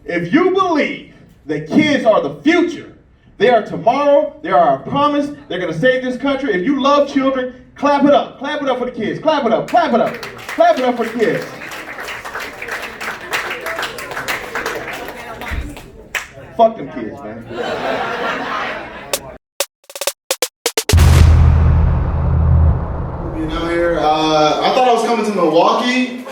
If you believe that kids are the future, they are tomorrow, they are our promise, they're going to save this country. If you love children, clap it up. Clap it up for the kids. Clap it up. Clap it up. Clap it up for the kids. Fuck them kids, man. You know here, I thought I was coming to Milwaukee.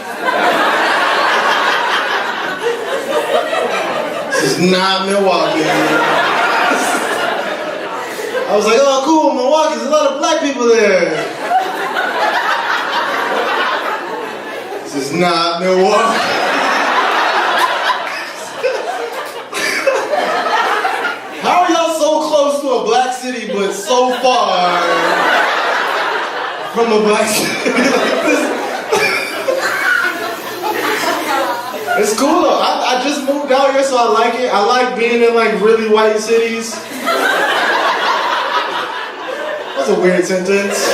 This is not Milwaukee. I was like, oh cool, Milwaukee, there's a lot of black people there. This is not Milwaukee. How are y'all so close to a black city but so far from a black city like this? It's cool though. I just moved out here, so I like it. I like being in like really white cities. That's a weird sentence.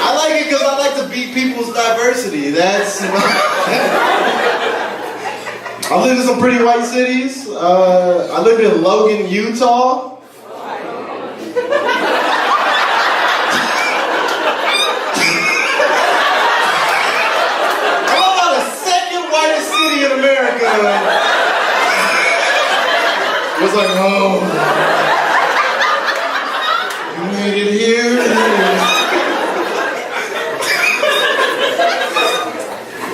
I like it because I like to beat people's diversity. That's I lived in some pretty white cities. I lived in Logan, Utah. In America. It was like, oh, you made it here.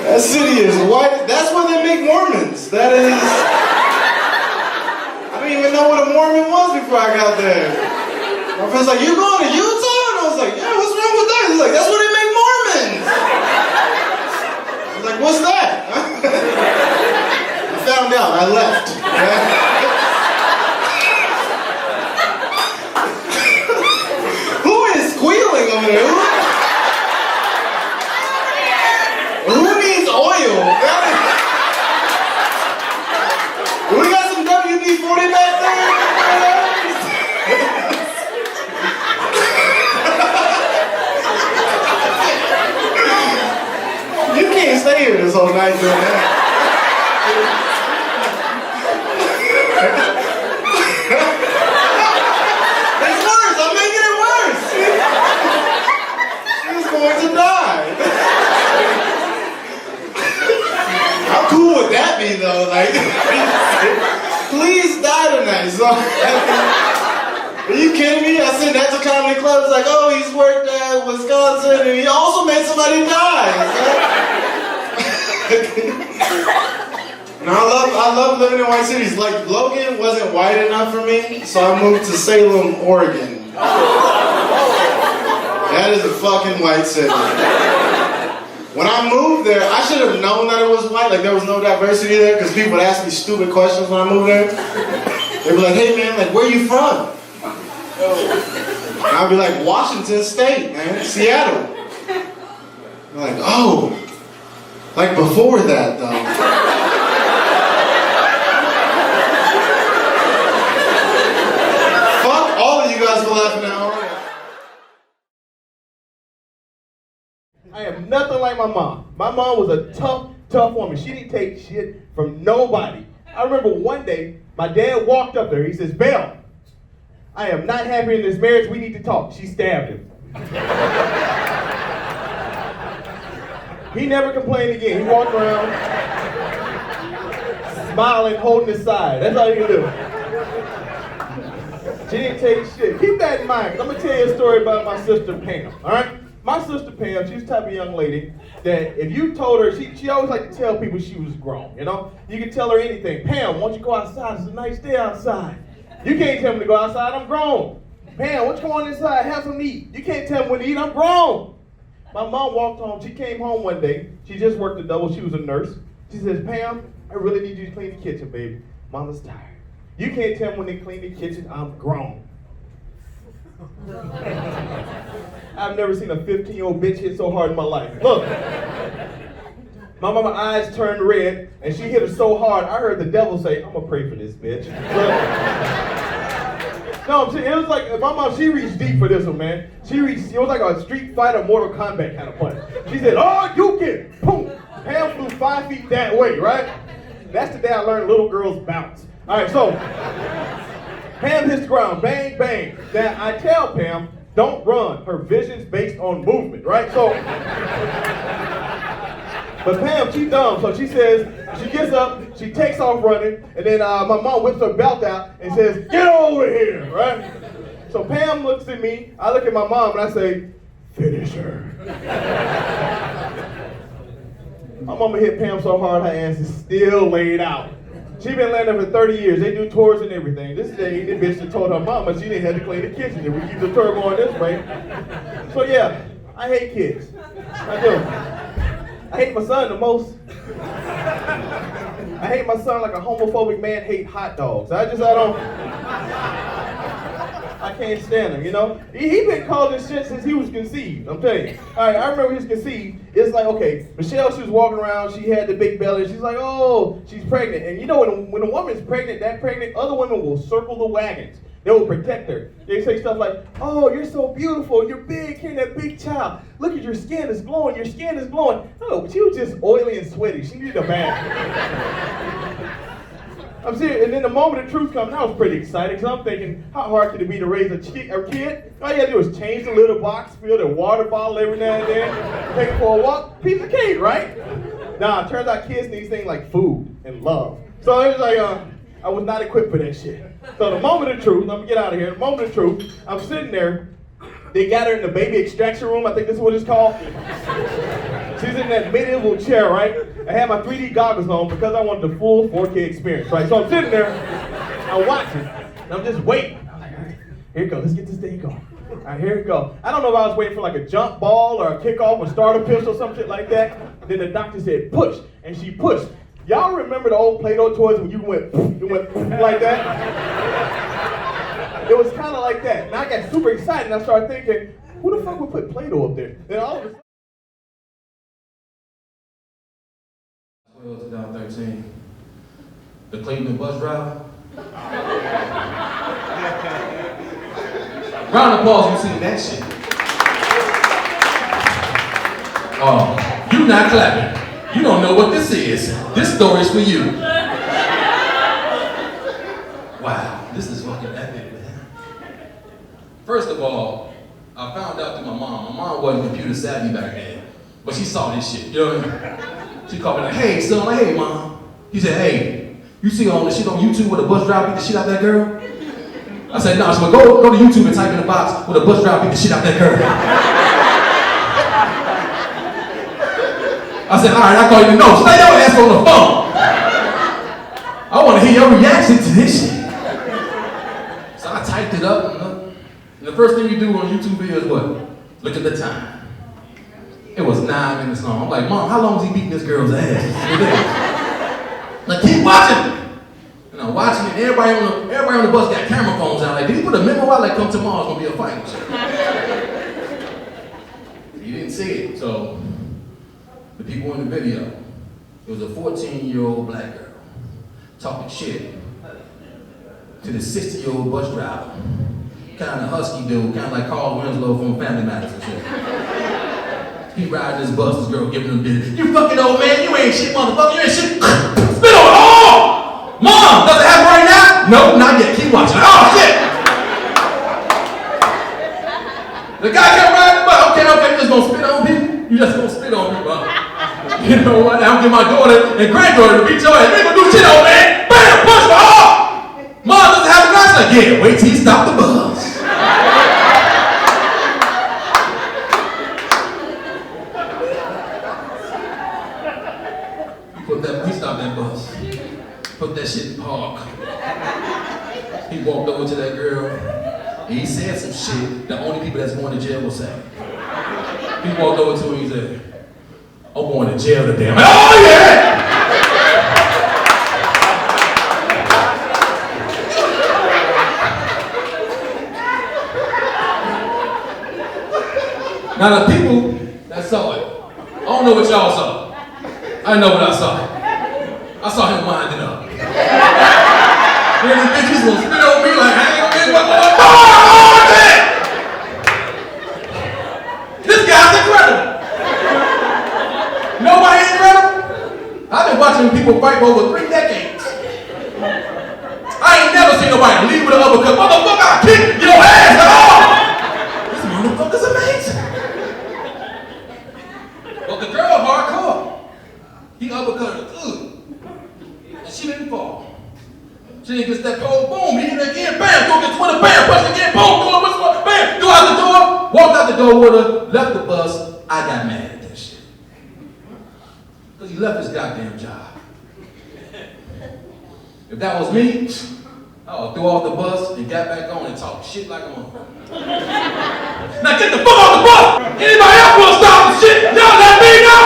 That city is white. That's where they make Mormons. That is. I didn't even know what a Mormon was before I got there. My friend's like, you going to Utah? And I was like, yeah, what's wrong with that? He's like, that's where they make Mormons. I was like, what's that? I found out, I left. Who is squealing over there? Who needs oil? We got some WD-40 back there? You can't stay here this whole night doing that. It's worse, I'm making it worse. She's going to die. How cool would that be though? Like, please die tonight. So, are you kidding me? I sent that to comedy clubs like, oh, he's worked at Wisconsin and he also made somebody die. No, I love living in white cities. Like, Logan wasn't white enough for me, so I moved to Salem, Oregon. That is a fucking white city. When I moved there, I should have known that it was white, like there was no diversity there, because people would ask me stupid questions when I moved there. They'd be like, hey man, like, where are you from? And I'd be like, Washington State, man, Seattle. They're like, oh, like before that though. I am nothing like my mom. My mom was a tough woman. She didn't take shit from nobody. I remember one day, my dad walked up there. He says, Belle, I am not happy in this marriage. We need to talk. She stabbed him. He never complained again. He walked around, smiling, holding his side. That's all he could do. She didn't take shit. Keep that in mind, because I'm going to tell you a story about my sister Pam, all right? My sister Pam, she's the type of young lady that if you told her, she always liked to tell people she was grown, you know? You can tell her anything. Pam, why don't you go outside? It's a nice day outside. You can't tell me to go outside, I'm grown. Pam, why don't you go on inside, have some to eat? You can't tell me when to eat, I'm grown. My mom walked home, she came home one day, she just worked a double, she was a nurse. She says, Pam, I really need you to clean the kitchen, baby. Mama's tired. You can't tell me when they clean the kitchen, I'm grown. I've never seen a 15-year-old bitch hit so hard in my life. Look, my mama's eyes turned red, and she hit her so hard, I heard the devil say, I'm gonna pray for this bitch. No, it was like, my mom, she reached deep for this one, man. It was like a Street Fighter, Mortal Kombat kind of punch. She said, oh, you can, boom. Pam flew 5 feet that way, right? That's the day I learned little girls bounce. All right, so Pam hits the ground, bang, bang. Now I tell Pam, don't run. Her vision's based on movement, right? So, but Pam, she's dumb, so she says, she gets up, she takes off running, and then my mom whips her belt out and says, get over here, right? So Pam looks at me, I look at my mom, and I say, finish her. My mama hit Pam so hard, her ass is still laid out. She been laying there for 30 years. They do tours and everything. This day, the bitch that told her mama she didn't have to clean the kitchen. If we keep the tour going this way. So yeah, I hate kids. I do. I hate my son the most. I hate my son like a homophobic man hate hot dogs. I can't stand him, you know? He been calling this shit since he was conceived, I'm telling you. All right, I remember he was conceived. It's like, okay, Michelle, she was walking around, she had the big belly, she's like, oh, she's pregnant. And you know, when a woman's pregnant, other women will circle the wagons. They will protect her. They say stuff like, oh, you're so beautiful, you're big, carrying that big child. Look at your skin is glowing, your skin is glowing. No, but she was just oily and sweaty. She needed a bath. I'm serious, and then the moment of truth comes, I was pretty excited, because I'm thinking, how hard could it be to raise a kid? All you had to do was change the litter box, fill the water bottle every now and then, take it for a walk, piece of cake, right? Nah, it turns out kids need things like food and love. So it was like, I was not equipped for that shit. So the moment of truth, let me get out of here, the moment of truth, I'm sitting there, they got her in the baby extraction room, I think this is what it's called. She's in that medieval chair, right? I had my 3D goggles on because I wanted the full 4K experience, right? So I'm sitting there, I'm watching, and I'm just waiting. I'm like, all right, here it goes, let's get this thing going. All right, here it goes. I don't know if I was waiting for like a jump ball or a kickoff or starter pistol or some shit like that. Then the doctor said, push, and she pushed. Y'all remember the old Play-Doh toys when you went like that? It was kind of like that. And I got super excited, and I started thinking, who the fuck would put Play-Doh up there? Then all of a sudden, 2013, the Cleveland bus driver. Round of applause, you seen that shit. Oh, you not clapping. You don't know what this is. This story's for you. Wow, this is fucking epic, man. First of all, I found out through my mom. My mom wasn't computer savvy back then, but she saw this shit, you know what I mean? She called me like, hey, son, like, hey, mom. He said, hey, you see all this shit on YouTube where the bus driver beat the shit out that girl? I said, no, so go to YouTube and type in the box where the bus driver beat the shit out that girl. I said, all right, I call you the no. Stay your ass on the phone. I want to hear your reaction to this shit. So I typed it up, and the first thing you do on YouTube video is what? Look at the time. It was 9 minutes long. I'm like, Mom, how long is he beating this girl's ass? Like, keep watching. And I'm watching it, everybody on the bus got camera phones out. Like, did he put a memo out like, come tomorrow's gonna be a fight? You didn't see it, so the people in the video, it was a 14-year-old black girl talking shit to the 60-year-old bus driver. Kind of husky dude, kind of like Carl Winslow from Family Matters and shit. He riding this bus, this girl giving him business. You fucking old man, you ain't shit, motherfucker, you ain't shit. Spit on it all! Mom, does it happen right now? Nope, not yet, keep watching. Oh, shit! The guy kept riding the bus. Okay, you just gonna spit on people? You just gonna spit on people, huh? You know what, I'm getting my daughter and granddaughter to beat your ass. They gonna do shit, old man. Bam, punch me off! Mom, does it happen right? She's like, yeah, wait till you stop the bus. He stopped that bus. Put that shit in park. He walked over to that girl. And he said some shit that only people that's going to jail will say. He walked over to her and he said, I'm going to jail today. I'm like, oh yeah! Now the people that saw it, I don't know what y'all saw. I know what I saw. I saw him winding up. And these bitches gonna spit on me like, I ain't gonna get what man! This guy's incredible. Nobody incredible? people fight for over 3 decades. I ain't never seen nobody leave with an uppercut. Motherfucker, I kick your ass off. This motherfucker's amazing. But the girl hardcore. He uppercut her good. And she didn't fall. She didn't get that cold boom. He hit it again, bam, go get 20, bam, punch again, boom, go whistle, bam, go out the door, walked out the door with her, left the bus. I got mad at that shit. Because he left his goddamn job. If that was me, I would throw off the bus and got back on and talk shit like a motherfucker. Now get the fuck off the bus! Anybody else want to stop the shit? Y'all let me know!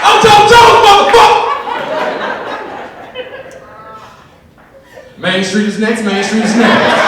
I'm Joe Jones, motherfucker! Main Street is next, Main Street is next.